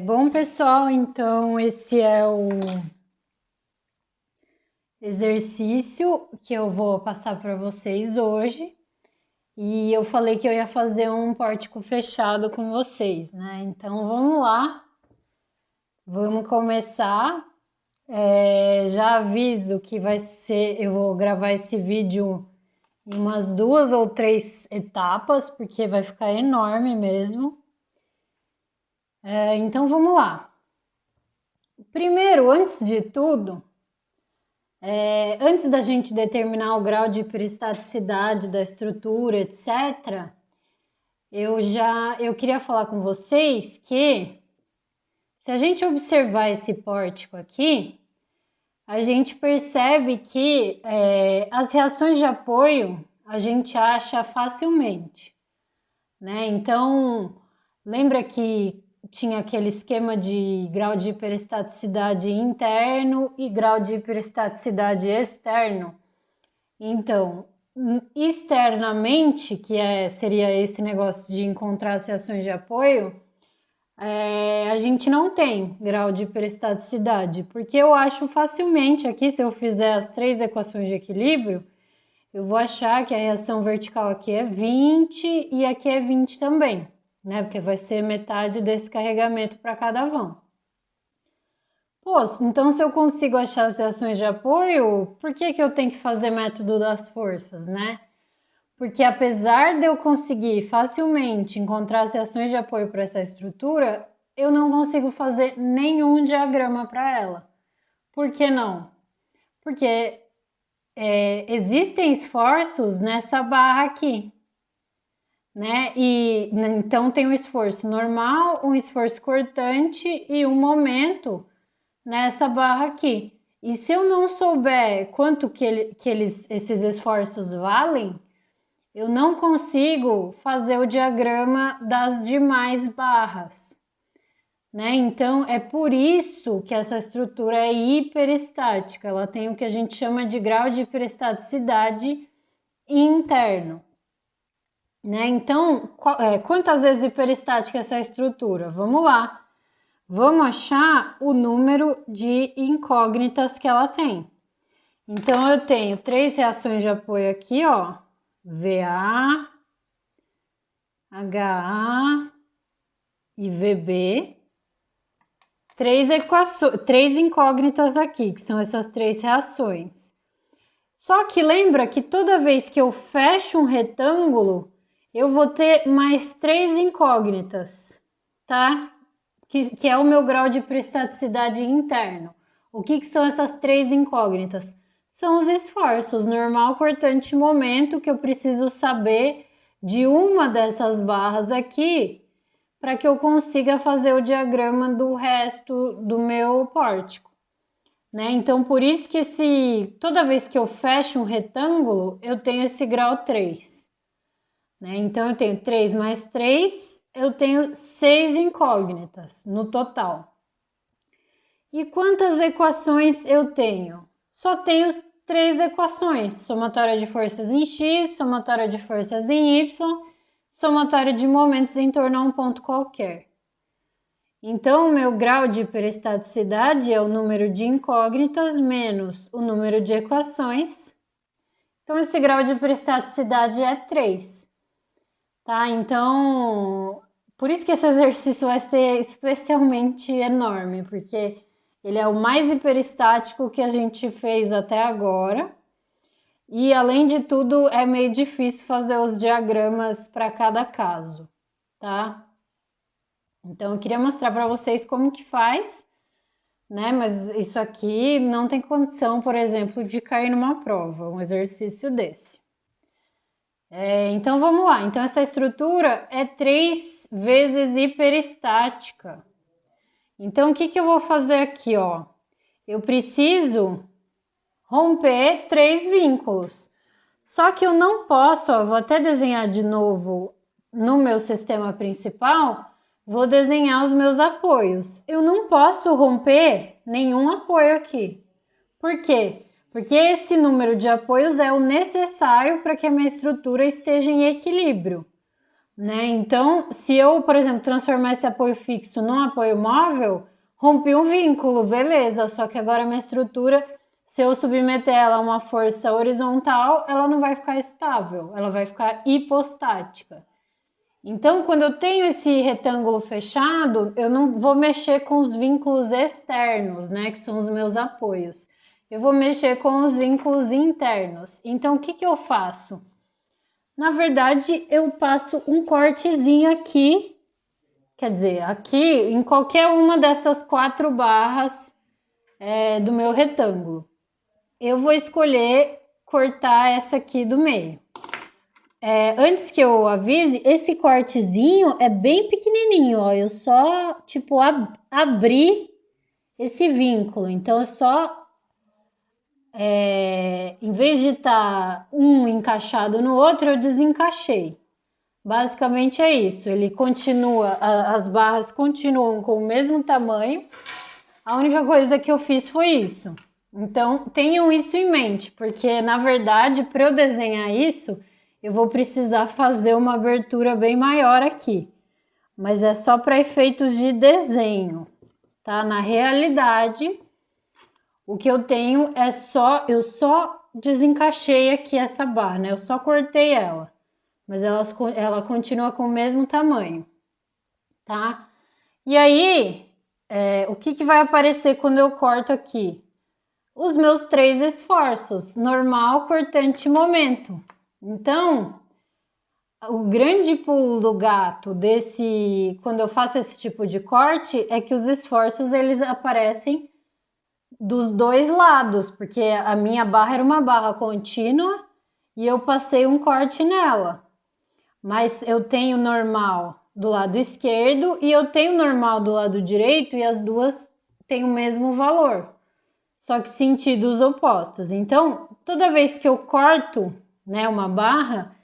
Bom, pessoal, então esse é o exercício que eu vou passar para vocês hoje. E eu falei que eu ia fazer um pórtico fechado com vocês, né? Então vamos lá, vamos começar. Já aviso que eu vou gravar esse vídeo em umas 2 ou 3 etapas, porque vai ficar enorme mesmo. Então vamos lá. Primeiro, antes de tudo, antes da gente determinar o grau de hiperestaticidade da estrutura, etc., eu queria falar com vocês que, se a gente observar esse pórtico aqui, a gente percebe que as reações de apoio a gente acha facilmente, né? Então, lembra que tinha aquele esquema de grau de hiperestaticidade interno e grau de hiperestaticidade externo? Então, externamente, seria esse negócio de encontrar as reações de apoio, a gente não tem grau de hiperestaticidade, porque eu acho facilmente aqui, se eu fizer as 3 equações de equilíbrio, eu vou achar que a reação vertical aqui é 20 e aqui é 20 também, né? Porque vai ser metade desse carregamento para cada vão. Pô, então se eu consigo achar as reações de apoio, por que eu tenho que fazer método das forças, né? Porque apesar de eu conseguir facilmente encontrar as reações de apoio para essa estrutura, eu não consigo fazer nenhum diagrama para ela. Por que não? Porque existem esforços nessa barra aqui, né? E então tem um esforço normal, um esforço cortante e um momento nessa barra aqui. E se eu não souber quanto esses esforços valem, eu não consigo fazer o diagrama das demais barras, né? Então é por isso que essa estrutura é hiperestática. Ela tem o que a gente chama de grau de hiperestaticidade interno, né? Então, quantas vezes hiperestática é essa estrutura? Vamos lá. Vamos achar o número de incógnitas que ela tem. Então, eu tenho 3 reações de apoio aqui, ó. VA, HA e VB. 3 incógnitas aqui, que são essas 3 reações. Só que lembra que toda vez que eu fecho um retângulo, eu vou ter mais 3 incógnitas, tá? Que é o meu grau de prestaticidade interno. O que são essas 3 incógnitas? São os esforços, normal, cortante e momento, que eu preciso saber de uma dessas barras aqui para que eu consiga fazer o diagrama do resto do meu pórtico, né? Então, por isso que toda vez que eu fecho um retângulo, eu tenho esse grau 3, né? Então, eu tenho 3 mais 3, eu tenho 6 incógnitas no total. E quantas equações eu tenho? Só tenho 3 equações: somatória de forças em x, somatória de forças em y, somatória de momentos em torno a um ponto qualquer. Então, o meu grau de hiperestaticidade é o número de incógnitas menos o número de equações. Então, esse grau de hiperestaticidade é 3. Tá? Então, por isso que esse exercício vai ser especialmente enorme, porque ele é o mais hiperestático que a gente fez até agora. E, além de tudo, é meio difícil fazer os diagramas para cada caso, tá? Então, eu queria mostrar para vocês como que faz, né? Mas isso aqui não tem condição, por exemplo, de cair numa prova, um exercício desse. Então, vamos lá. Então, essa estrutura é 3 vezes hiperestática. Então, o que eu vou fazer aqui, ó? Eu preciso romper 3 vínculos. Só que eu não posso, ó, eu vou até desenhar de novo no meu sistema principal, vou desenhar os meus apoios. Eu não posso romper nenhum apoio aqui. Por quê? Porque esse número de apoios é o necessário para que a minha estrutura esteja em equilíbrio. né? Então, se eu, por exemplo, transformar esse apoio fixo num apoio móvel, rompi um vínculo, beleza, só que agora a minha estrutura, se eu submeter ela a uma força horizontal, ela não vai ficar estável, ela vai ficar hipostática. Então, quando eu tenho esse retângulo fechado, eu não vou mexer com os vínculos externos, né, que são os meus apoios. Eu vou mexer com os vínculos internos. Então, o que que eu faço? Na verdade, eu passo um cortezinho aqui, quer dizer, aqui em qualquer uma dessas 4 barras do meu retângulo. Eu vou escolher cortar essa aqui do meio. Antes que eu avise, esse cortezinho é bem pequenininho, ó. Eu só, tipo, abri esse vínculo. Então, é só, em vez de estar um encaixado no outro, eu desencaixei. Basicamente é isso. Ele continua, as barras continuam com o mesmo tamanho. A única coisa que eu fiz foi isso. Então, tenham isso em mente, porque na verdade, para eu desenhar isso, eu vou precisar fazer uma abertura bem maior aqui. Mas é só para efeitos de desenho, tá? Na realidade, o que eu tenho é eu só desencaixei aqui essa barra, né? Eu só cortei ela, mas ela continua com o mesmo tamanho, tá? E aí, o que que vai aparecer quando eu corto aqui? Os meus 3 esforços, normal, cortante e momento. Então, o grande pulo do gato quando eu faço esse tipo de corte, é que os esforços eles aparecem dos dois lados, porque a minha barra era uma barra contínua e eu passei um corte nela. Mas eu tenho normal do lado esquerdo e eu tenho normal do lado direito e as duas têm o mesmo valor, só que sentidos opostos. Então, toda vez que eu corto, né, uma barra,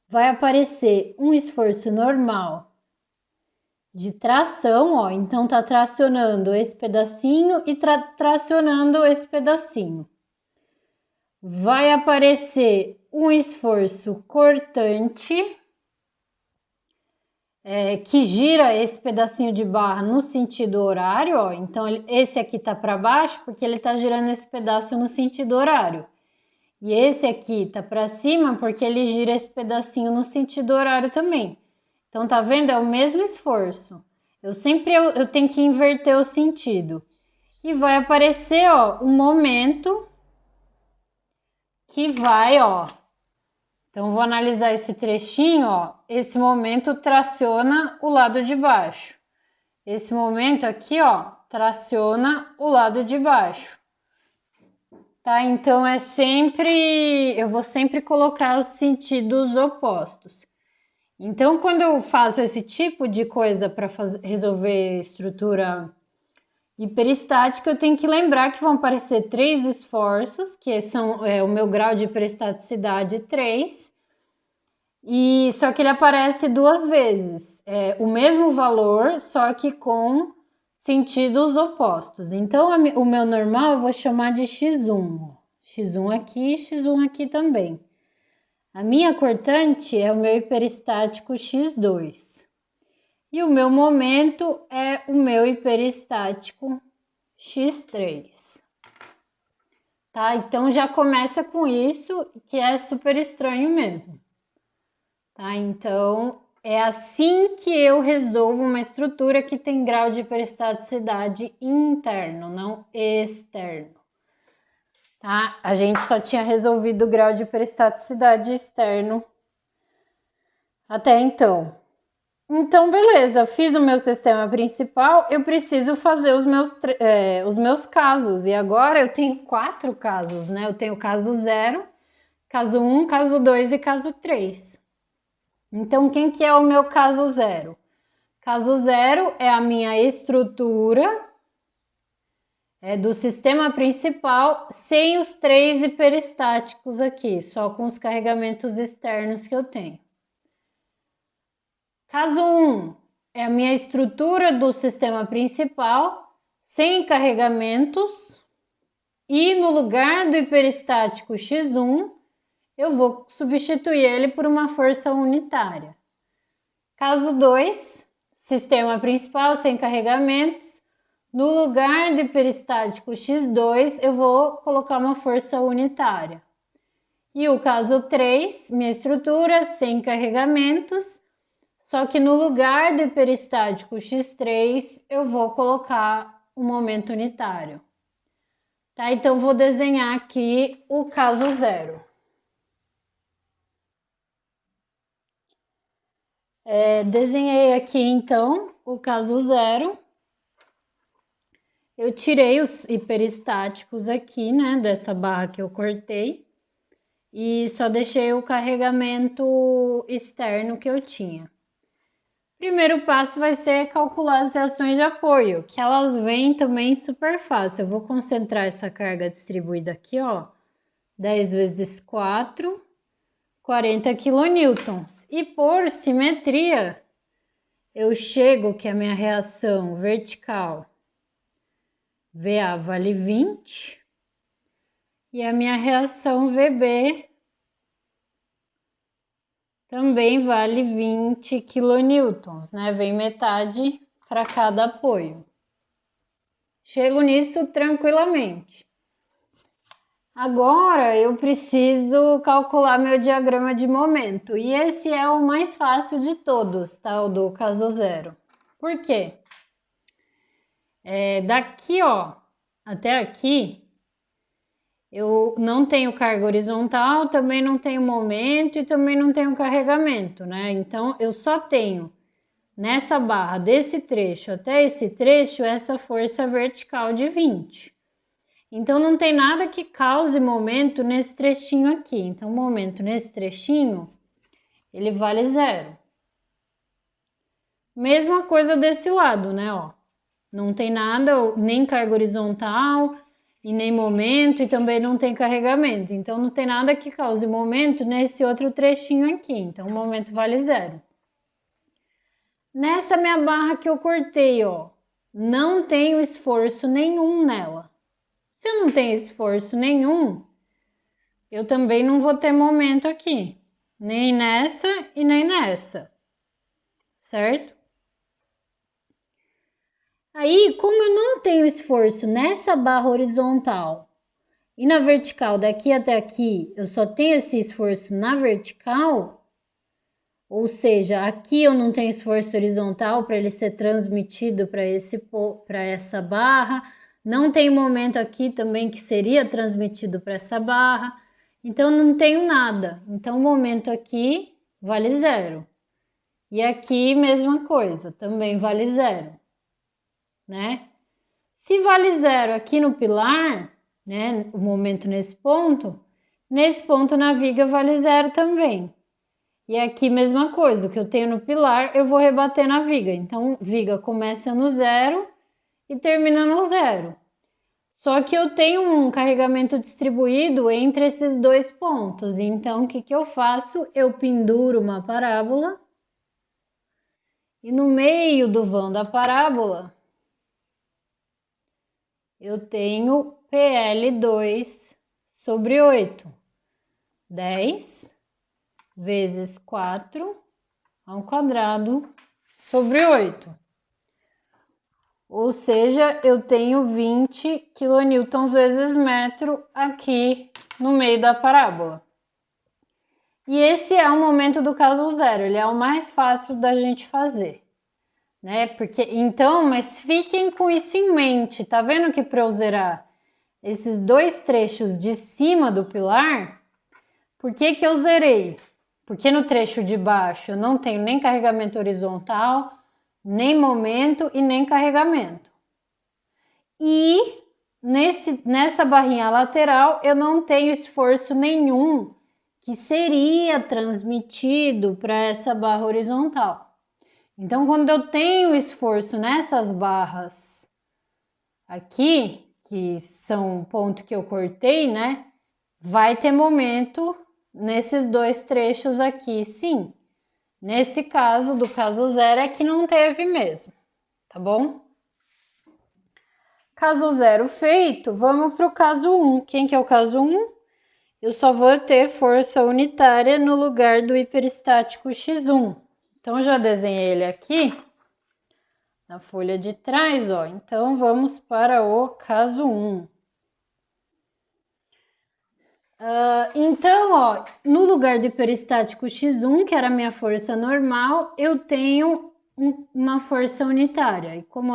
vai aparecer um esforço normal de tração, ó. Então tá tracionando esse pedacinho e tracionando esse pedacinho. Vai aparecer um esforço cortante, que gira esse pedacinho de barra no sentido horário, ó. Então esse aqui tá para baixo porque ele tá girando esse pedaço no sentido horário. E esse aqui tá para cima porque ele gira esse pedacinho no sentido horário também. Então tá vendo? É o mesmo esforço. Eu tenho que inverter o sentido. E vai aparecer, ó, um momento que vai, ó. Então vou analisar esse trechinho, ó. Esse momento traciona o lado de baixo. Esse momento aqui, ó, traciona o lado de baixo. Tá? Então eu vou sempre colocar os sentidos opostos. Então, quando eu faço esse tipo de coisa para resolver estrutura hiperestática, eu tenho que lembrar que vão aparecer 3 esforços, que são o meu grau de hiperestaticidade 3, e só que ele aparece 2 vezes, o mesmo valor, só que com sentidos opostos. Então, o meu normal eu vou chamar de x1. x1 aqui e x1 aqui também. A minha cortante é o meu hiperestático x2. E o meu momento é o meu hiperestático x3. Tá? Então já começa com isso, que é super estranho mesmo. Tá? Então é assim que eu resolvo uma estrutura que tem grau de hiperestaticidade interno, não externo. Tá? A gente só tinha resolvido o grau de hiperestaticidade externo até então. Então, beleza, fiz o meu sistema principal, eu preciso fazer os meus casos. E agora eu tenho 4 casos, né? Eu tenho caso 0, caso 1, caso 2 e caso 3. Então, quem que é o meu caso 0? Caso 0 é a minha estrutura do sistema principal sem os 3 hiperestáticos aqui, só com os carregamentos externos que eu tenho. Caso 1 é a minha estrutura do sistema principal sem carregamentos e no lugar do hiperestático x1 eu vou substituir ele por uma força unitária. Caso 2, sistema principal sem carregamentos. No lugar do hiperestático X2, eu vou colocar uma força unitária. E o caso 3, minha estrutura sem carregamentos, só que no lugar do hiperestático X3, eu vou colocar um momento unitário. Tá? Então, vou desenhar aqui o caso 0. Desenhei aqui, então, o caso 0. Eu tirei os hiperestáticos aqui, né, dessa barra que eu cortei. E só deixei o carregamento externo que eu tinha. Primeiro passo vai ser calcular as reações de apoio, que elas vêm também super fácil. Eu vou concentrar essa carga distribuída aqui, ó, 10 vezes 4, 40 kN. E por simetria, eu chego que a minha reação vertical VA vale 20 e a minha reação VB também vale 20 kN, né? Vem metade para cada apoio. Chego nisso tranquilamente. Agora eu preciso calcular meu diagrama de momento. E esse é o mais fácil de todos, tá? O do caso 0. Por quê? Daqui, ó, até aqui, eu não tenho carga horizontal, também não tenho momento e também não tenho carregamento, né? Então, eu só tenho nessa barra desse trecho até esse trecho essa força vertical de 20. Então, não tem nada que cause momento nesse trechinho aqui. Então, o momento nesse trechinho, ele vale 0. Mesma coisa desse lado, né? Ó, não tem nada, nem carga horizontal e nem momento, e também não tem carregamento. Então, não tem nada que cause momento nesse outro trechinho aqui. Então, o momento vale 0. Nessa minha barra que eu cortei, ó, não tenho esforço nenhum nela. Se eu não tenho esforço nenhum, eu também não vou ter momento aqui. Nem nessa e nem nessa. Certo? Aí, como eu não tenho esforço nessa barra horizontal e na vertical daqui até aqui, eu só tenho esse esforço na vertical, ou seja, aqui eu não tenho esforço horizontal para ele ser transmitido para essa barra, não tem momento aqui também que seria transmitido para essa barra, então não tenho nada. Então o momento aqui vale 0. E aqui mesma coisa, também vale 0. Né? Se vale 0 aqui no pilar, né, o momento nesse ponto na viga vale 0 também. E aqui mesma coisa, o que eu tenho no pilar, eu vou rebater na viga. Então, viga começa no 0 e termina no 0. Só que eu tenho um carregamento distribuído entre esses dois pontos. Então, o que eu faço? Eu penduro uma parábola e no meio do vão da parábola eu tenho PL2 sobre 8. 10 vezes 4 ao quadrado sobre 8. Ou seja, eu tenho 20 kN vezes metro aqui no meio da parábola. E esse é o momento do caso 0, ele é o mais fácil da gente fazer. Né? Porque, então, mas fiquem com isso em mente, tá vendo que para eu zerar esses dois trechos de cima do pilar, por que eu zerei? Porque no trecho de baixo eu não tenho nem carregamento horizontal, nem momento e nem carregamento. E nessa barrinha lateral eu não tenho esforço nenhum que seria transmitido para essa barra horizontal. Então, quando eu tenho esforço nessas barras aqui, que são o ponto que eu cortei, né? Vai ter momento nesses dois trechos aqui, sim. Nesse caso, do caso 0, é que não teve mesmo, tá bom? Caso 0 feito, vamos para o caso 1. Quem que é o caso 1? Eu só vou ter força unitária no lugar do hiperestático X1. Então, eu já desenhei ele aqui na folha de trás, ó. Então, vamos para o caso 1. Então, ó, no lugar do hiperestático X1, que era a minha força normal, eu tenho uma força unitária. E como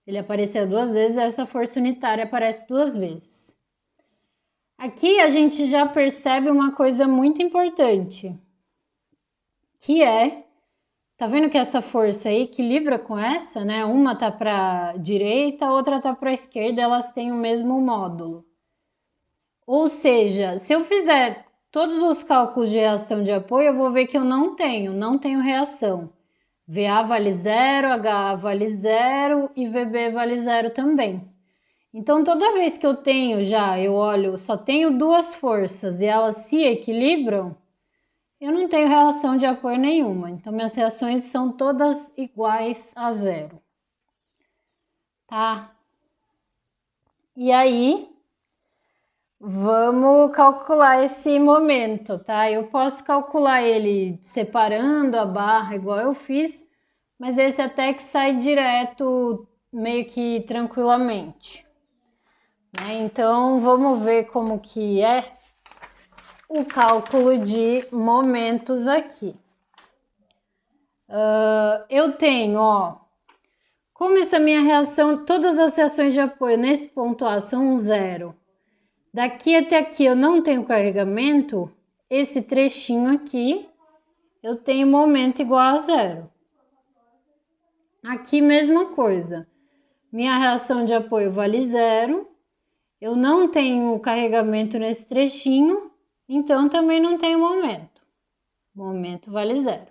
ele apareceu 2 vezes, essa força unitária aparece 2 vezes. Aqui a gente já percebe uma coisa muito importante, que tá vendo que essa força aí equilibra com essa, né? Uma tá para direita, a outra tá para esquerda, elas têm o mesmo módulo. Ou seja, se eu fizer todos os cálculos de reação de apoio, eu vou ver que eu não tenho reação. VA vale 0, HA vale 0 e VB vale 0 também. Então, toda vez que eu olho, só tenho 2 forças e elas se equilibram, eu não tenho relação de apoio nenhuma. Então, minhas reações são todas iguais a 0. Tá? E aí, vamos calcular esse momento, tá? Eu posso calcular ele separando a barra, igual eu fiz, mas esse até que sai direto, meio que tranquilamente. Então, vamos ver como que é o cálculo de momentos aqui. Eu tenho, ó, como essa minha reação, todas as reações de apoio nesse ponto A são 0. Daqui até aqui eu não tenho carregamento, esse trechinho aqui eu tenho momento igual a 0. Aqui mesma coisa, minha reação de apoio vale 0, eu não tenho carregamento nesse trechinho, então também não tenho momento. Momento vale 0.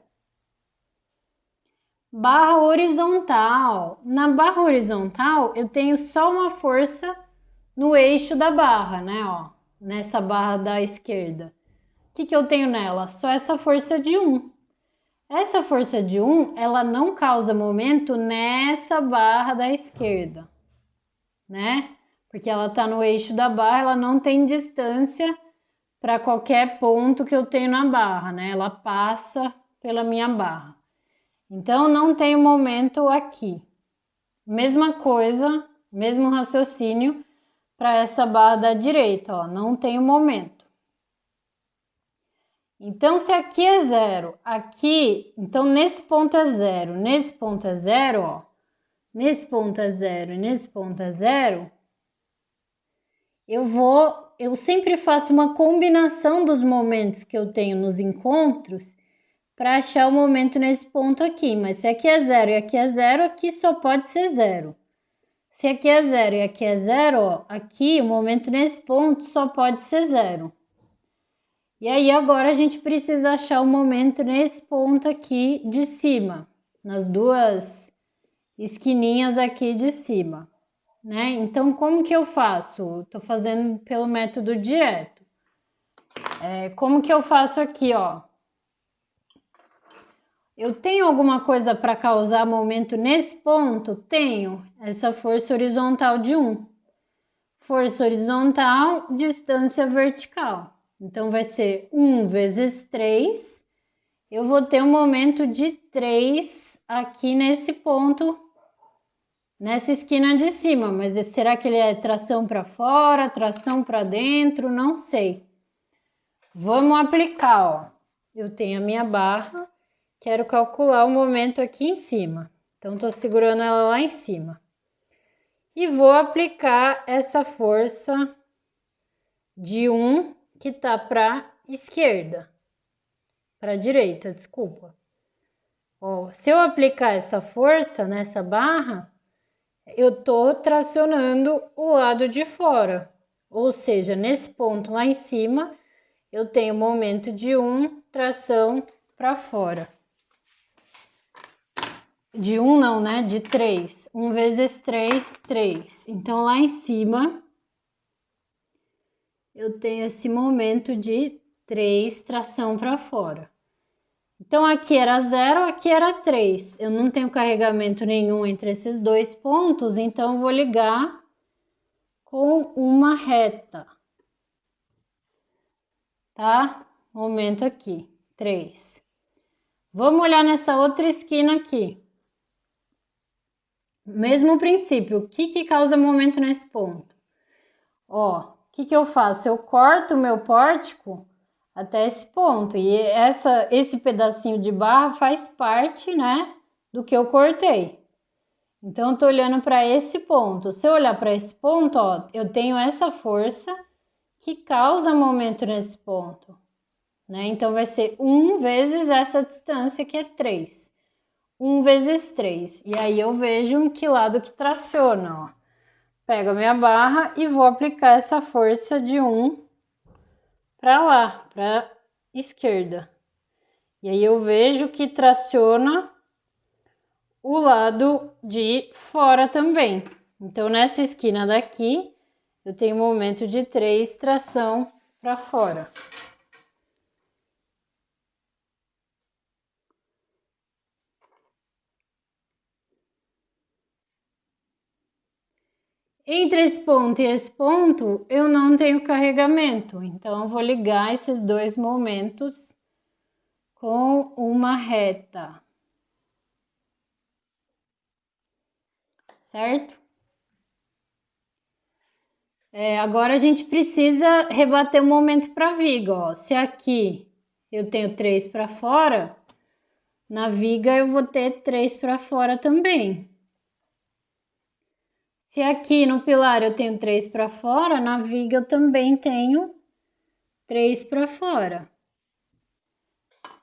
Barra horizontal. Na barra horizontal eu tenho só uma força no eixo da barra, né? Ó, nessa barra da esquerda. O que eu tenho nela? Só essa força de 1. Essa força de 1, ela não causa momento nessa barra da esquerda, né? Porque ela tá no eixo da barra, ela não tem distância para qualquer ponto que eu tenho na barra, né? Ela passa pela minha barra. Então, não tem momento aqui. Mesma coisa, mesmo raciocínio para essa barra da direita, ó, não tem momento. Então, se aqui é 0, aqui, então nesse ponto é 0, nesse ponto é 0, ó, nesse ponto é 0 e nesse ponto é 0, eu sempre faço uma combinação dos momentos que eu tenho nos encontros para achar o momento nesse ponto aqui, mas se aqui é 0 e aqui é 0, aqui só pode ser 0. Se aqui é 0 e aqui é 0, ó, aqui o momento nesse ponto só pode ser 0. E aí agora a gente precisa achar o momento nesse ponto aqui de cima, nas 2 esquininhas aqui de cima, né? Então, como que eu faço? Tô fazendo pelo método direto. Como que eu faço aqui, ó? Eu tenho alguma coisa para causar momento nesse ponto? Tenho. Essa força horizontal de 1. Força horizontal, distância vertical. Então, vai ser 1 vezes 3. Eu vou ter um momento de 3 aqui nesse ponto, nessa esquina de cima. Mas será que ele é tração para fora, tração para dentro? Não sei. Vamos aplicar, ó. Eu tenho a minha barra, quero calcular o momento aqui em cima. Então, estou segurando ela lá em cima. E vou aplicar essa força de 1 que tá para esquerda, para direita, desculpa. Ó, se eu aplicar essa força nessa barra, eu tô tracionando o lado de fora. Ou seja, nesse ponto lá em cima, eu tenho momento de 1, tração para fora. De 1 não, né? De 3. 1 vezes 3, 3. Então, lá em cima, eu tenho esse momento de 3, tração para fora. Então, aqui era 0, aqui era 3. Eu não tenho carregamento nenhum entre esses 2 pontos, então eu vou ligar com uma reta. Tá? Momento aqui, 3. Vamos olhar nessa outra esquina aqui. Mesmo princípio, o que causa momento nesse ponto? Ó, o que eu faço? Eu corto o meu pórtico até esse ponto. E esse pedacinho de barra faz parte, né, do que eu cortei. Então, eu tô olhando para esse ponto. Se eu olhar para esse ponto, ó, eu tenho essa força que causa momento nesse ponto, né? Então, vai ser 1 vezes essa distância, que é 3. 1 vezes 3. E aí, eu vejo que lado que traciona, ó. Pego a minha barra e vou aplicar essa força de 1 para lá, para esquerda. E aí, eu vejo que traciona o lado de fora também. Então, nessa esquina daqui, eu tenho momento de 3 tração para fora. Entre esse ponto e esse ponto, eu não tenho carregamento. Então, eu vou ligar esses dois momentos com uma reta. Certo? Agora a gente precisa rebater o momento para a viga, ó. Se aqui eu tenho 3 para fora, na viga eu vou ter 3 para fora também. Se aqui no pilar eu tenho 3 para fora, na viga eu também tenho 3 para fora.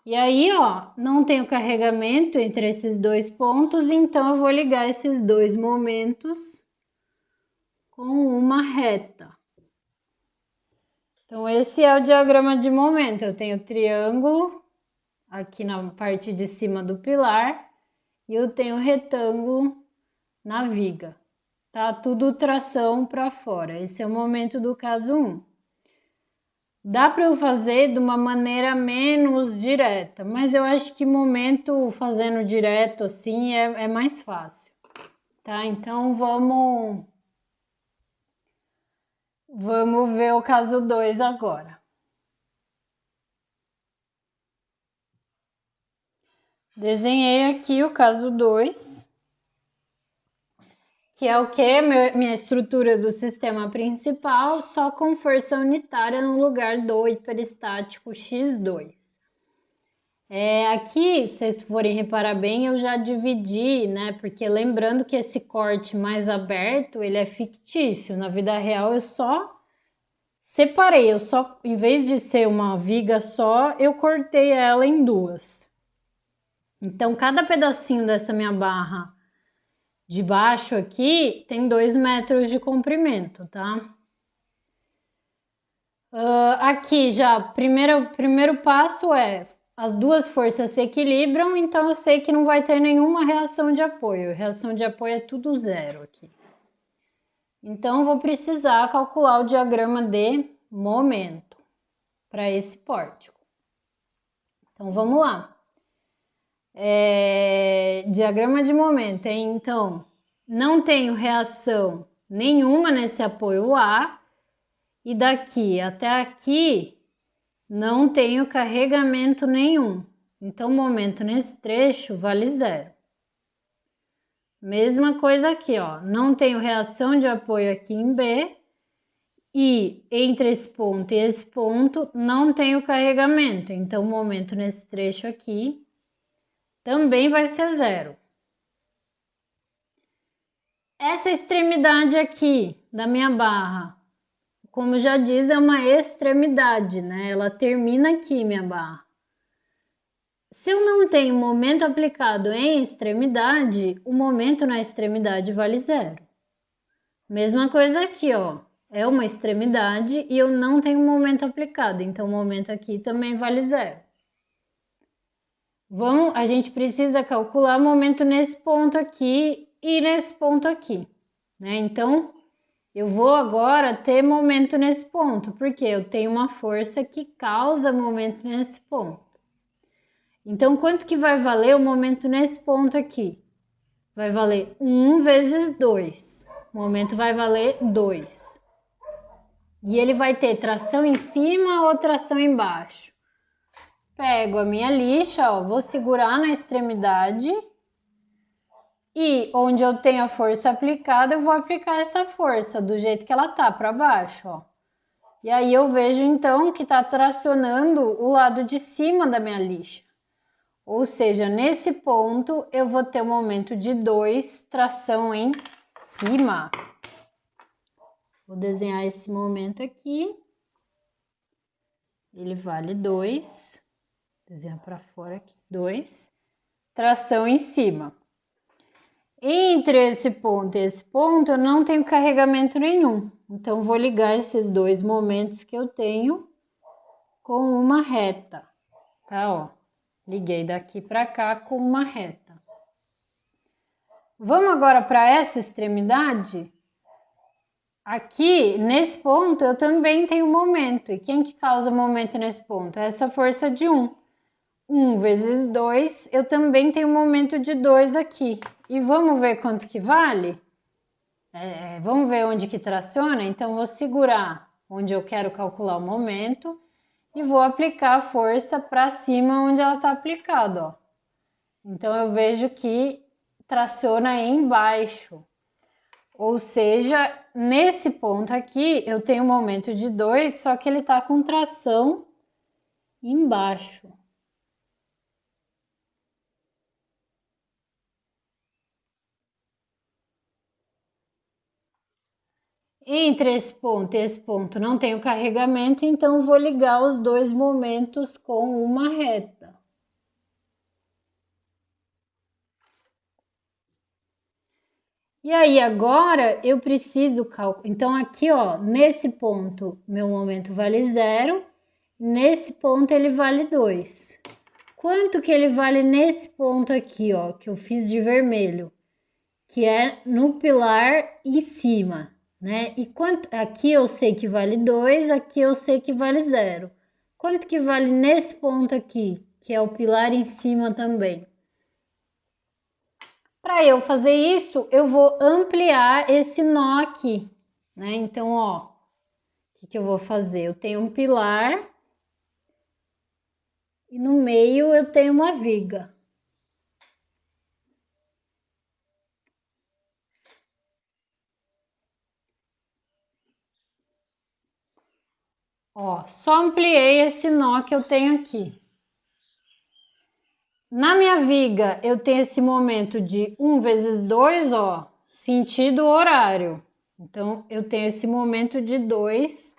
E aí, ó, não tenho carregamento entre esses dois pontos, então eu vou ligar esses dois momentos com uma reta. Então, esse é o diagrama de momento. Eu tenho triângulo aqui na parte de cima do pilar e eu tenho retângulo na viga. Tá tudo tração para fora. Esse é o momento do caso 1. Dá para eu fazer de uma maneira menos direta, mas eu acho que momento fazendo direto assim é mais fácil. Tá? Então vamos ver o caso 2 agora. Desenhei aqui o caso 2, que é o que? Minha estrutura do sistema principal, só com força unitária no lugar do hiperestático X2. Aqui, se vocês forem reparar bem, eu já dividi, né? Porque lembrando que esse corte mais aberto, ele é fictício. Na vida real, eu só separei, em vez de ser uma viga só, eu cortei ela em duas. Então, cada pedacinho dessa minha barra de baixo aqui tem 2 metros de comprimento, tá? Aqui já, primeiro passo é as duas forças se equilibram, então eu sei que não vai ter nenhuma reação de apoio. Reação de apoio é tudo zero aqui. Então, eu vou precisar calcular o diagrama de momento para esse pórtico. Então, vamos lá. Diagrama de momento, hein? Então, não tenho reação nenhuma nesse apoio A, e daqui até aqui não tenho carregamento nenhum. Então, o momento nesse trecho vale zero. Mesma coisa aqui, ó. Não tenho reação de apoio aqui em B. E entre esse ponto e esse ponto não tenho carregamento. Então, o momento nesse trecho aqui também vai ser zero. Essa extremidade aqui da minha barra, como já diz, é uma extremidade, né? Ela termina aqui, minha barra. Se eu não tenho momento aplicado em extremidade, o momento na extremidade vale zero. Mesma coisa aqui, ó. É uma extremidade e eu não tenho momento aplicado, então o momento aqui também vale zero. A gente precisa calcular o momento nesse ponto aqui e nesse ponto aqui, né? Então, eu vou agora ter momento nesse ponto, porque eu tenho uma força que causa momento nesse ponto. Então, quanto que vai valer o momento nesse ponto aqui? Vai valer 1 vezes 2. O momento vai valer 2. E ele vai ter tração em cima ou tração embaixo? Pego a minha lixa, ó, vou segurar na extremidade e onde eu tenho a força aplicada, eu vou aplicar essa força do jeito que ela tá, para baixo, ó. E aí eu vejo então que tá tracionando o lado de cima da minha lixa. Ou seja, nesse ponto eu vou ter um momento de 2, tração em cima. Vou desenhar esse momento aqui. Ele vale 2. Desenhar para fora aqui. 2. Tração em cima. Entre esse ponto e esse ponto, eu não tenho carregamento nenhum. Então, vou ligar esses dois momentos que eu tenho com uma reta, tá? Ó, liguei daqui para cá com uma reta. Vamos agora para essa extremidade? Aqui, nesse ponto, eu também tenho momento. E quem que causa momento nesse ponto? Essa força de 1. 1 vezes 2, eu também tenho momento de 2 aqui. E vamos ver quanto que vale? Vamos ver onde que traciona? Então, vou segurar onde eu quero calcular o momento e vou aplicar a força para cima onde ela está aplicada, ó. Então, eu vejo que traciona embaixo. Ou seja, nesse ponto aqui, eu tenho um momento de 2, só que ele está com tração embaixo. Entre esse ponto e esse ponto não tenho carregamento, então vou ligar os dois momentos com uma reta. E aí agora eu preciso calcular. Então aqui, ó, nesse ponto meu momento vale 0, nesse ponto ele vale 2. Quanto que ele vale nesse ponto aqui, ó, que eu fiz de vermelho, que é no pilar em cima, né? E quanto aqui eu sei que vale 2, aqui eu sei que vale 0. Quanto que vale nesse ponto aqui, que é o pilar em cima também? Para eu fazer isso, eu vou ampliar esse nó aqui, né? Então, ó, o que eu vou fazer? Eu tenho um pilar e no meio eu tenho uma viga. Ó, só ampliei esse nó que eu tenho aqui. Na minha viga, eu tenho esse momento de 1 vezes 2, ó, sentido horário. Então, eu tenho esse momento de 2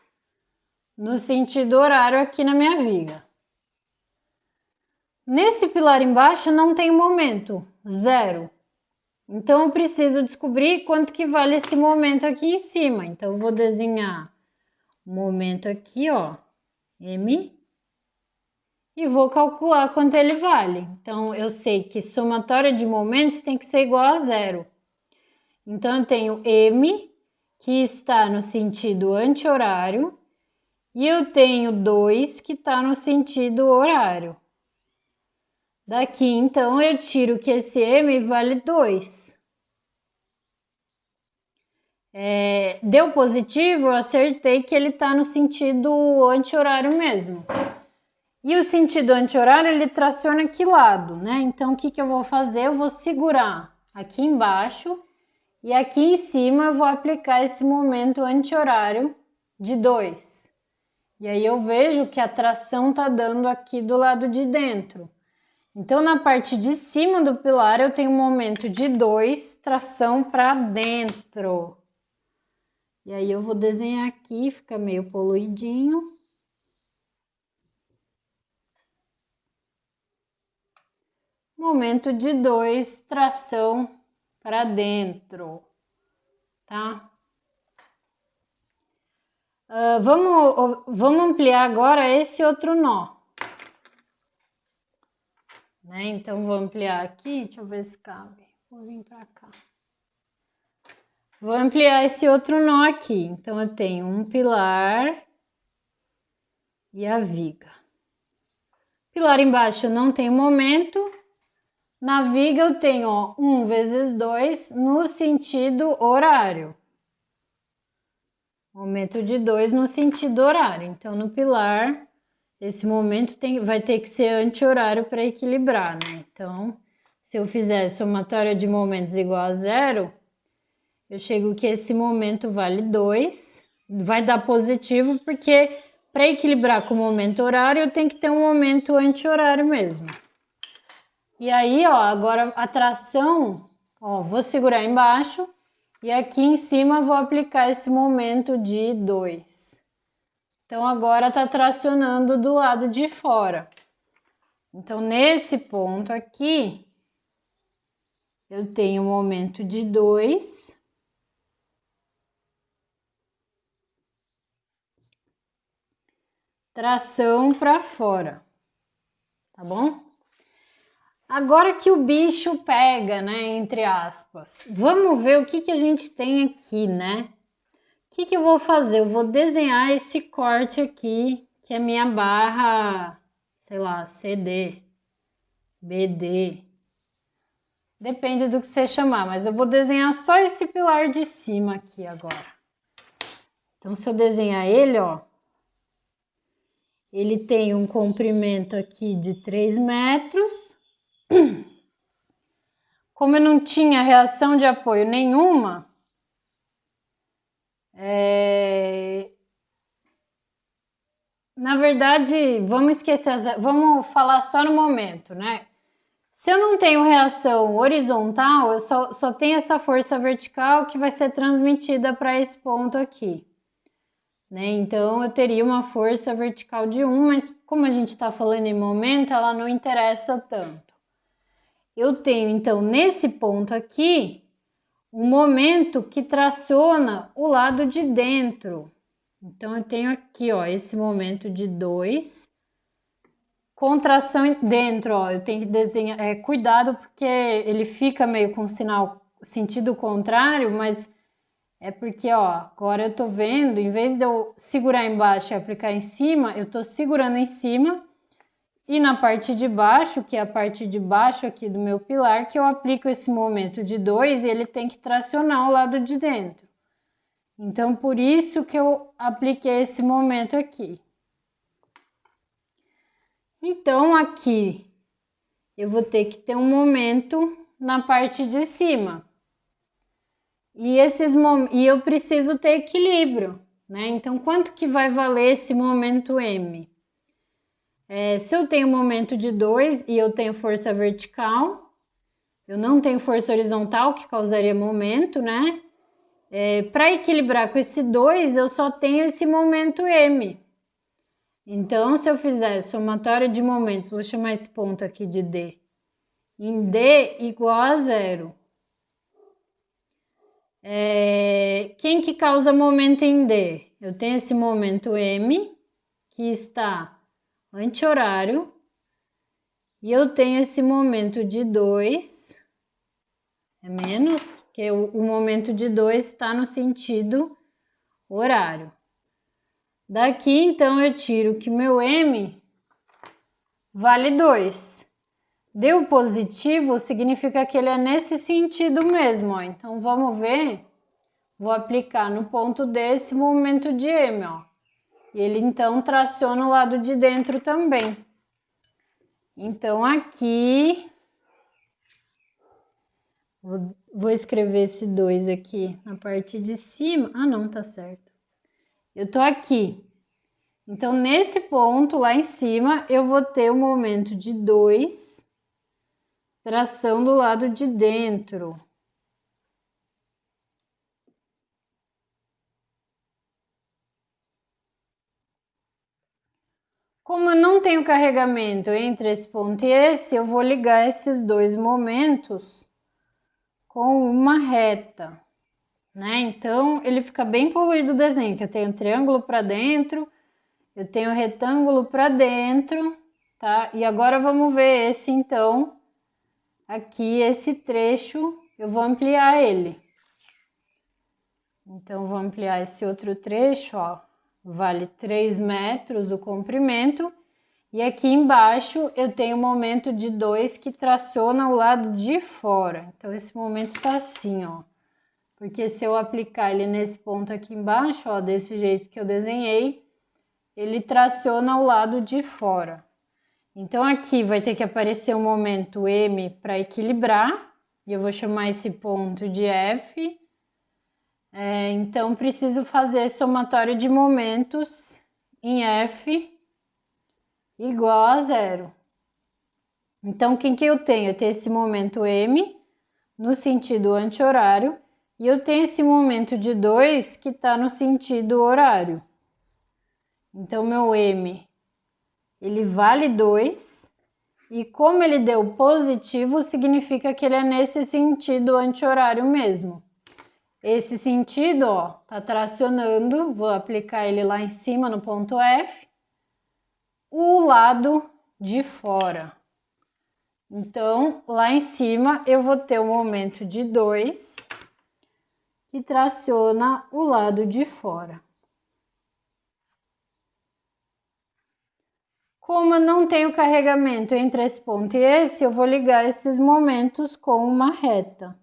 no sentido horário aqui na minha viga. Nesse pilar embaixo não tem momento, 0. Então, eu preciso descobrir quanto que vale esse momento aqui em cima. Então, eu vou desenhar o momento aqui, ó, M, e vou calcular quanto ele vale. Então, eu sei que somatória de momentos tem que ser igual a 0. Então, eu tenho M, que está no sentido anti-horário, e eu tenho 2, que está no sentido horário. Daqui, então, eu tiro que esse M vale 2. Deu positivo, eu acertei que ele está no sentido anti-horário mesmo. E o sentido anti-horário, ele traciona que lado, né? Então, o que que eu vou fazer? Eu vou segurar aqui embaixo e aqui em cima eu vou aplicar esse momento anti-horário de 2. E aí eu vejo que a tração tá dando aqui do lado de dentro. Então, na parte de cima do pilar, eu tenho um momento de 2, tração para dentro. E aí eu vou desenhar aqui, fica meio poluidinho. Momento de 2, tração para dentro, tá? Vamos ampliar agora esse outro nó. Né? Então, vou ampliar aqui, deixa eu ver se cabe. Vou vir para cá. Vou ampliar esse outro nó aqui. Então, eu tenho um pilar e a viga. Pilar embaixo não tem momento. Na viga eu tenho, ó, 1 vezes 2 no sentido horário. Momento de 2 no sentido horário. Então, no pilar esse momento vai ter que ser anti-horário para equilibrar, né? Então, se eu fizer somatória de momentos igual a zero, eu chego que esse momento vale 2, vai dar positivo, porque para equilibrar com o momento horário, eu tenho que ter um momento anti-horário mesmo. E aí, ó, agora a tração, ó, vou segurar embaixo e aqui em cima vou aplicar esse momento de 2. Então, agora tá tracionando do lado de fora. Então, nesse ponto aqui, eu tenho um momento de 2. Tração para fora, tá bom? Agora que o bicho pega, né, entre aspas, vamos ver o que a gente tem aqui, né? O que eu vou fazer? Eu vou desenhar esse corte aqui, que é minha barra, sei lá, CD, BD, depende do que você chamar, mas eu vou desenhar só esse pilar de cima aqui agora. Então, se eu desenhar ele, ó, ele tem um comprimento aqui de 3 metros. Como eu não tinha reação de apoio nenhuma, na verdade, vamos esquecer, vamos falar só no momento, né? Se eu não tenho reação horizontal, eu só tenho essa força vertical que vai ser transmitida para esse ponto aqui, né? Então, eu teria uma força vertical de 1, mas como a gente está falando em momento, ela não interessa tanto. Eu tenho, então, nesse ponto aqui, um momento que traciona o lado de dentro. Então, eu tenho aqui, ó, esse momento de 2. Contração dentro, ó, eu tenho que desenhar, cuidado porque ele fica meio com sinal sentido contrário, mas é porque, ó, agora eu tô vendo, em vez de eu segurar embaixo e aplicar em cima, eu tô segurando em cima e na parte de baixo, que é a parte de baixo aqui do meu pilar, que eu aplico esse momento de 2 e ele tem que tracionar o lado de dentro. Então, por isso que eu apliquei esse momento aqui. Então, aqui eu vou ter que ter um momento na parte de cima. E eu preciso ter equilíbrio, né? Então, quanto que vai valer esse momento M? Se eu tenho momento de 2 e eu tenho força vertical, eu não tenho força horizontal, que causaria momento, né? Para equilibrar com esse 2, eu só tenho esse momento M. Então, se eu fizer somatória de momentos, vou chamar esse ponto aqui de D, em D igual a 0. Quem que causa momento em D? Eu tenho esse momento M, que está anti-horário, e eu tenho esse momento de 2, é menos, porque o momento de 2 está no sentido horário. Daqui, então, eu tiro que meu M vale 2. Deu positivo, significa que ele é nesse sentido mesmo, ó. Então, vamos ver. Vou aplicar no ponto desse momento de M, ó. E ele, então, traciona o lado de dentro também. Então, aqui... Vou escrever esse 2 aqui na parte de cima. Ah, não, tá certo. Eu tô aqui. Então, nesse ponto lá em cima, eu vou ter o momento de 2, tração do lado de dentro. Como eu não tenho carregamento entre esse ponto e esse, eu vou ligar esses dois momentos com uma reta, né? Então, ele fica bem poluído o desenho, que eu tenho triângulo para dentro, eu tenho retângulo para dentro, tá? E agora vamos ver esse, então, aqui, esse trecho, eu vou ampliar ele. Então, vou ampliar esse outro trecho, ó, vale 3 metros o comprimento. E aqui embaixo eu tenho o momento de 2 que traciona o lado de fora. Então, esse momento tá assim, ó. Porque se eu aplicar ele nesse ponto aqui embaixo, ó, desse jeito que eu desenhei, ele traciona o lado de fora. Então, aqui vai ter que aparecer um momento M para equilibrar, e eu vou chamar esse ponto de F. Então, preciso fazer somatório de momentos em F igual a 0. Então, quem que eu tenho? Eu tenho esse momento M no sentido anti-horário e eu tenho esse momento de 2 que está no sentido horário. Então, meu M, ele vale 2 e como ele deu positivo, significa que ele é nesse sentido anti-horário mesmo. Esse sentido, ó, tá tracionando, vou aplicar ele lá em cima no ponto F, o lado de fora. Então, lá em cima eu vou ter o momento de 2 que traciona o lado de fora. Como eu não tenho carregamento entre esse ponto e esse, eu vou ligar esses momentos com uma reta.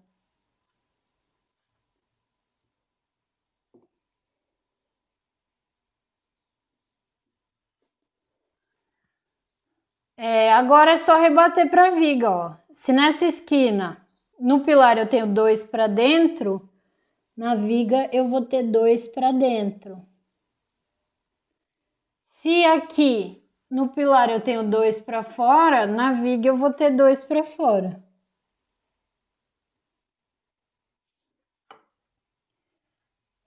Agora é só rebater para a viga, ó. Se nessa esquina, no pilar eu tenho 2 para dentro, na viga eu vou ter 2 para dentro. Se aqui no pilar eu tenho 2 para fora, na viga eu vou ter 2 para fora.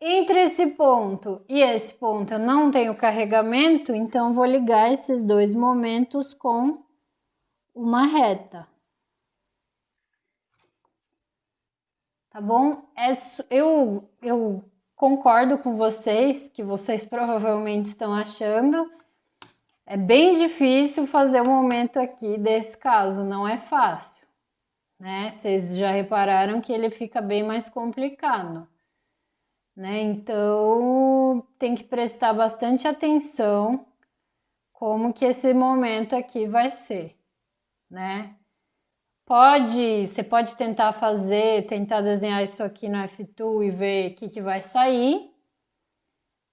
Entre esse ponto e esse ponto eu não tenho carregamento, então vou ligar esses dois momentos com uma reta. Tá bom? Eu concordo com vocês, que vocês provavelmente estão achando. É bem difícil fazer o momento aqui desse caso, não é fácil, né? Vocês já repararam que ele fica bem mais complicado, né? Então, tem que prestar bastante atenção como que esse momento aqui vai ser, né? Você pode tentar desenhar isso aqui no F2 e ver o que vai sair,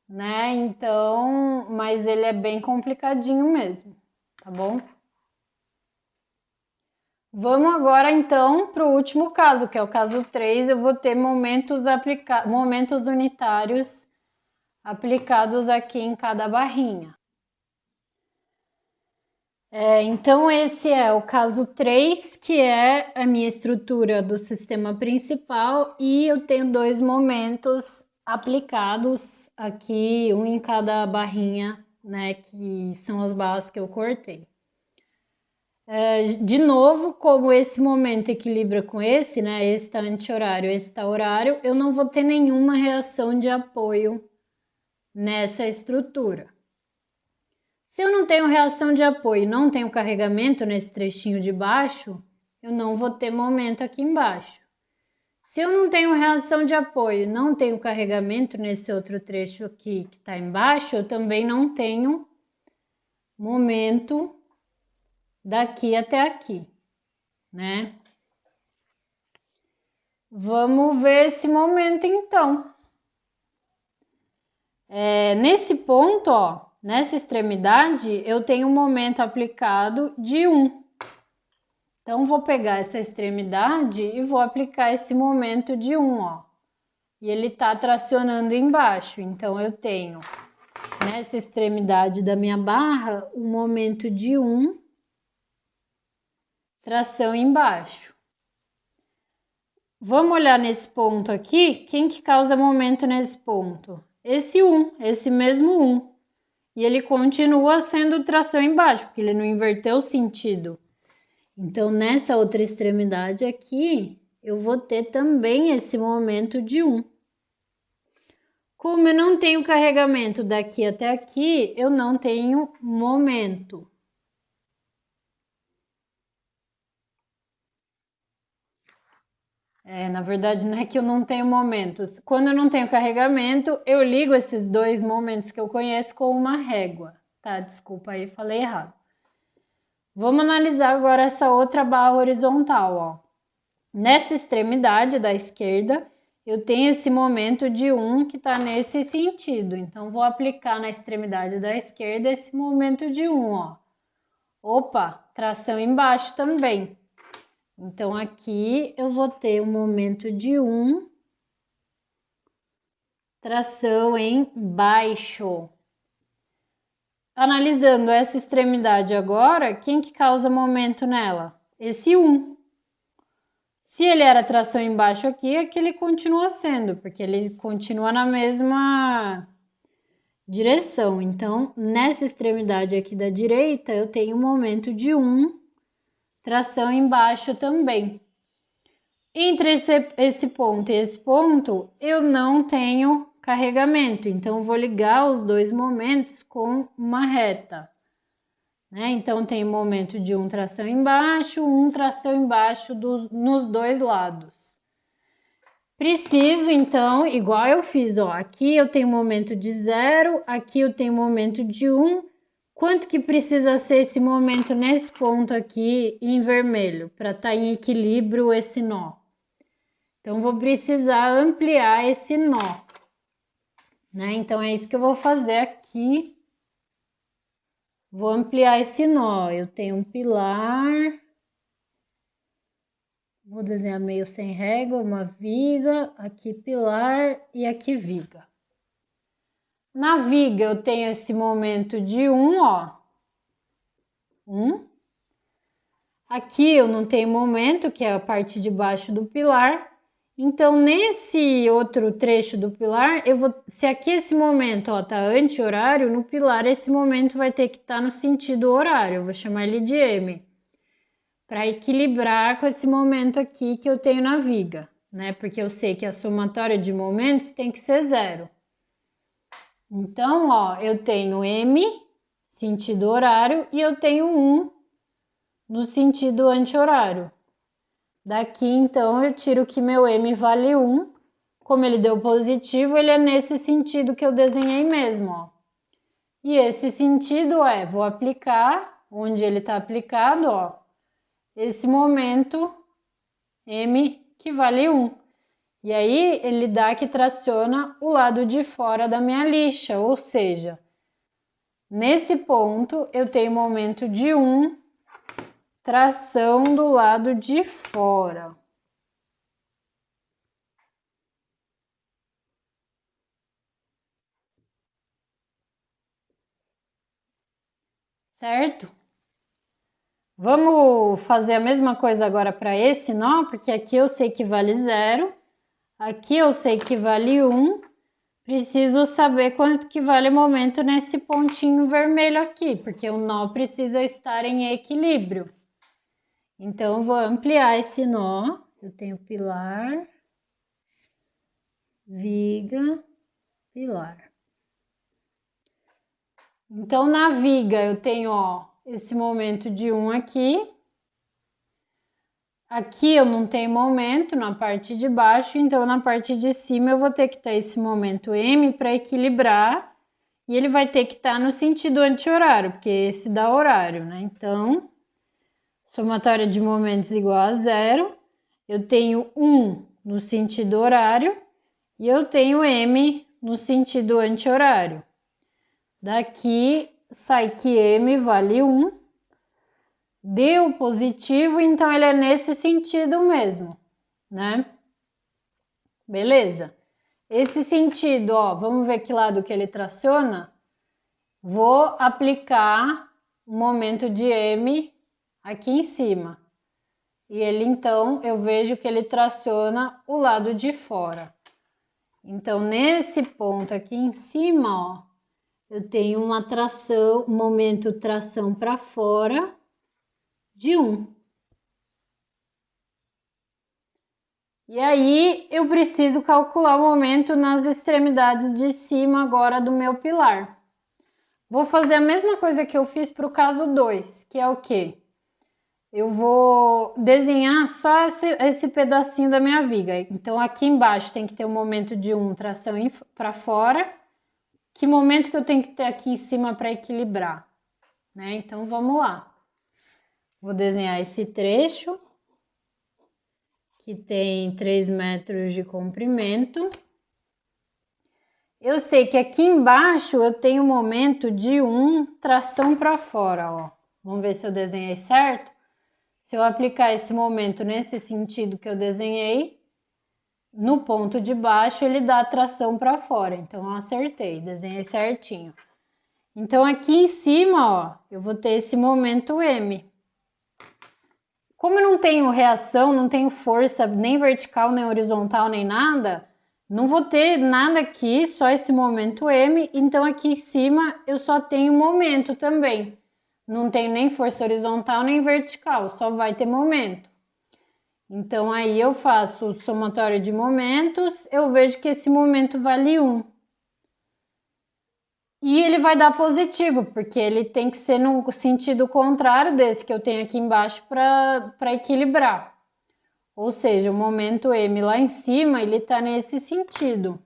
né? Então, mas ele é bem complicadinho mesmo, tá bom? Vamos agora então para o último caso, que é o caso 3. Eu vou ter momentos unitários aplicados aqui em cada barrinha. Então, esse é o caso 3, que é a minha estrutura do sistema principal, e eu tenho dois momentos aplicados aqui, um em cada barrinha, né, que são as barras que eu cortei. De novo, como esse momento equilibra com esse, né, esse está anti-horário, esse está horário, eu não vou ter nenhuma reação de apoio nessa estrutura. Se eu não tenho reação de apoio, não tenho carregamento nesse trechinho de baixo, eu não vou ter momento aqui embaixo. Se eu não tenho reação de apoio, não tenho carregamento nesse outro trecho aqui que está embaixo, eu também não tenho momento daqui até aqui, né? Vamos ver esse momento então. Nesse ponto, ó, nessa extremidade, eu tenho um momento aplicado de 1. Então, vou pegar essa extremidade e vou aplicar esse momento de 1, ó. E ele tá tracionando embaixo. Então, eu tenho nessa extremidade da minha barra um momento de 1, tração embaixo. Vamos olhar nesse ponto aqui. Quem que causa momento nesse ponto? Esse 1, esse mesmo 1. E ele continua sendo tração embaixo, porque ele não inverteu o sentido. Então, nessa outra extremidade aqui, eu vou ter também esse momento de 1. Como eu não tenho carregamento daqui até aqui, eu não tenho momento. Na verdade, não é que eu não tenho momentos. Quando eu não tenho carregamento, eu ligo esses dois momentos que eu conheço com uma régua, tá? Desculpa aí, falei errado. Vamos analisar agora essa outra barra horizontal, ó. Nessa extremidade da esquerda, eu tenho esse momento de 1 que está nesse sentido. Então, vou aplicar na extremidade da esquerda esse momento de 1, ó. Opa, tração embaixo também. Então, aqui eu vou ter um momento de 1, tração embaixo. Analisando essa extremidade agora, quem que causa momento nela? Esse 1. Se ele era tração embaixo aqui, é que ele continua sendo, porque ele continua na mesma direção. Então, nessa extremidade aqui da direita, eu tenho um momento de 1, tração embaixo também. Entre esse ponto e esse ponto, eu não tenho carregamento, então vou ligar os dois momentos com uma reta, né? Então tem momento de 1 tração embaixo, 1 tração embaixo nos dois lados. Preciso então, igual eu fiz, ó, aqui eu tenho momento de 0, aqui eu tenho momento de 1. Quanto que precisa ser esse momento nesse ponto aqui em vermelho para estar em equilíbrio esse nó? Então, vou precisar ampliar esse nó, né? Então, é isso que eu vou fazer aqui. Vou ampliar esse nó. Eu tenho um pilar. Vou desenhar meio sem régua, uma viga, aqui pilar e aqui viga. Na viga, eu tenho esse momento de 1, ó. 1. Aqui eu não tenho momento, que é a parte de baixo do pilar. Então, nesse outro trecho do pilar, se aqui esse momento tá anti-horário, no pilar esse momento vai ter que estar no sentido horário, eu vou chamar ele de M, para equilibrar com esse momento aqui que eu tenho na viga, né? Porque eu sei que a somatória de momentos tem que ser 0. Então, ó, eu tenho M, sentido horário, e eu tenho 1 no sentido anti-horário. Daqui, então, eu tiro que meu M vale 1. Como ele deu positivo, ele é nesse sentido que eu desenhei mesmo, ó. E esse sentido vou aplicar, onde ele está aplicado, ó, esse momento M que vale 1. E aí, ele dá que traciona o lado de fora da minha lixa, ou seja, nesse ponto, eu tenho momento de 1, tração do lado de fora. Certo? Vamos fazer a mesma coisa agora para esse nó, porque aqui eu sei que vale 0, aqui eu sei que vale 1, preciso saber quanto que vale o momento nesse pontinho vermelho aqui, porque o nó precisa estar em equilíbrio. Então, eu vou ampliar esse nó, eu tenho pilar, viga, pilar. Então, na viga eu tenho, ó, esse momento de 1 aqui. Aqui eu não tenho momento na parte de baixo, então na parte de cima eu vou ter que ter esse momento M para equilibrar e ele vai ter que estar no sentido anti-horário, porque esse dá horário, né? Então, somatória de momentos igual a 0, eu tenho 1 no sentido horário e eu tenho M no sentido anti-horário. Daqui sai que M vale 1. Deu positivo, então ele é nesse sentido mesmo, né? Beleza? Esse sentido, ó, vamos ver que lado que ele traciona? Vou aplicar o momento de M aqui em cima. E ele, então, eu vejo que ele traciona o lado de fora. Então, nesse ponto aqui em cima, ó, eu tenho uma tração, momento tração para fora de 1. E aí, eu preciso calcular o momento nas extremidades de cima agora do meu pilar. Vou fazer a mesma coisa que eu fiz para o caso 2, que é o quê? Eu vou desenhar só esse pedacinho da minha viga. Então, aqui embaixo tem que ter um momento de 1, tração para fora. Que momento que eu tenho que ter aqui em cima para equilibrar, né? Então, vamos lá. Vou desenhar esse trecho, que tem 3 metros de comprimento. Eu sei que aqui embaixo eu tenho um momento de 1 tração para fora, ó. Vamos ver se eu desenhei certo. Se eu aplicar esse momento nesse sentido que eu desenhei, no ponto de baixo ele dá tração para fora. Então eu acertei, desenhei certinho. Então aqui em cima, ó, eu vou ter esse momento M. Como eu não tenho reação, não tenho força nem vertical, nem horizontal, nem nada, não vou ter nada aqui, só esse momento M. Então aqui em cima eu só tenho momento também. Não tenho nem força horizontal nem vertical, só vai ter momento. Então aí eu faço o somatório de momentos, eu vejo que esse momento vale 1. E ele vai dar positivo, porque ele tem que ser no sentido contrário desse que eu tenho aqui embaixo para equilibrar. Ou seja, o momento M lá em cima, ele está nesse sentido.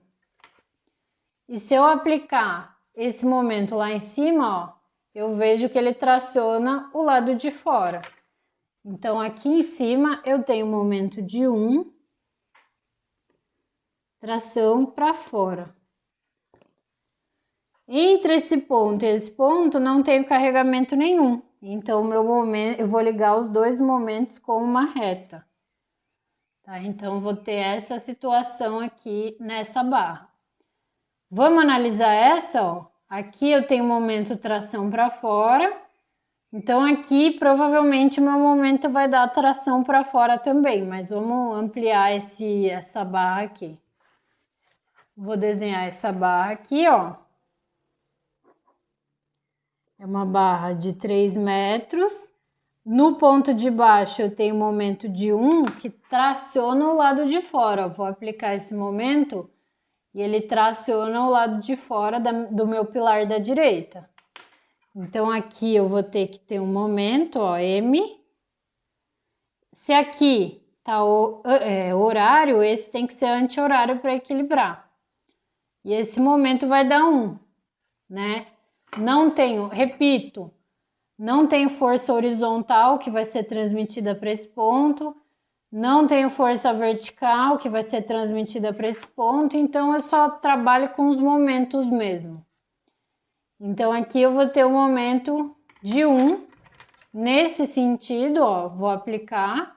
E se eu aplicar esse momento lá em cima, ó, eu vejo que ele traciona o lado de fora. Então, aqui em cima, eu tenho um momento de 1, tração para fora. Entre esse ponto e esse ponto, não tenho carregamento nenhum. Então, meu momento, eu vou ligar os dois momentos com uma reta. Tá? Então, eu vou ter essa situação aqui nessa barra. Vamos analisar essa, ó. Aqui eu tenho momento tração para fora. Então, aqui provavelmente meu momento vai dar tração para fora também, mas vamos ampliar essa barra aqui. Vou desenhar essa barra aqui, ó. É uma barra de 3 metros. No ponto de baixo eu tenho momento de 1 que traciona o lado de fora. Vou aplicar esse momento e ele traciona o lado de fora do meu pilar da direita. Então aqui eu vou ter que ter um momento, ó, M. Se aqui tá horário, esse tem que ser anti-horário para equilibrar. E esse momento vai dar 1, né? Não tenho, repito, não tenho força horizontal que vai ser transmitida para esse ponto, não tenho força vertical que vai ser transmitida para esse ponto, então eu só trabalho com os momentos mesmo. Então aqui eu vou ter um momento de 1, nesse sentido, ó, vou aplicar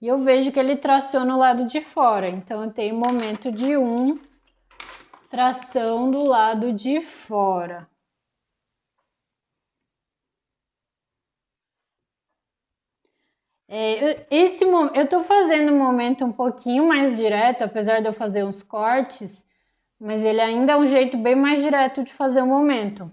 e eu vejo que ele traciona o lado de fora, então eu tenho momento de 1, tração do lado de fora. Eu tô fazendo um momento um pouquinho mais direto, apesar de eu fazer uns cortes, mas ele ainda é um jeito bem mais direto de fazer o momento.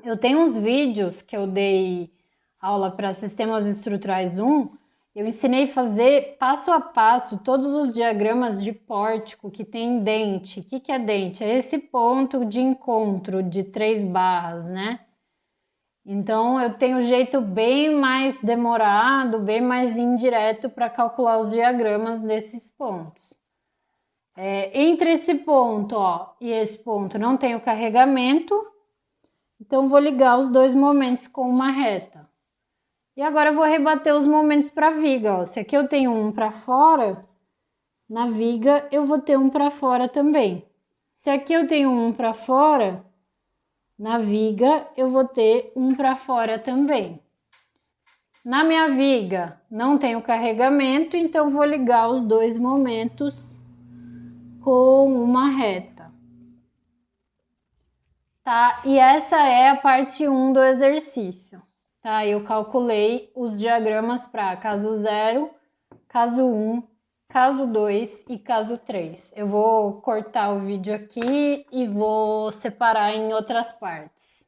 Eu tenho uns vídeos que eu dei aula para Sistemas Estruturais 1, eu ensinei a fazer passo a passo todos os diagramas de pórtico que tem dente. O que é dente? É esse ponto de encontro de 3 barras, né? Então, eu tenho um jeito bem mais demorado, bem mais indireto para calcular os diagramas desses pontos. Entre esse ponto, ó, e esse ponto não tem o carregamento, então vou ligar os dois momentos com uma reta. E agora eu vou rebater os momentos para a viga, ó. Se aqui eu tenho um para fora, na viga eu vou ter um para fora também. Se aqui eu tenho um para fora, na viga eu vou ter um para fora também. Na minha viga não tem o carregamento, então vou ligar os dois momentos com uma reta. Tá? E essa é a parte 1 do exercício. Tá? Eu calculei os diagramas para caso 0, caso 1, caso 2 e caso 3. Eu vou cortar o vídeo aqui e vou separar em outras partes.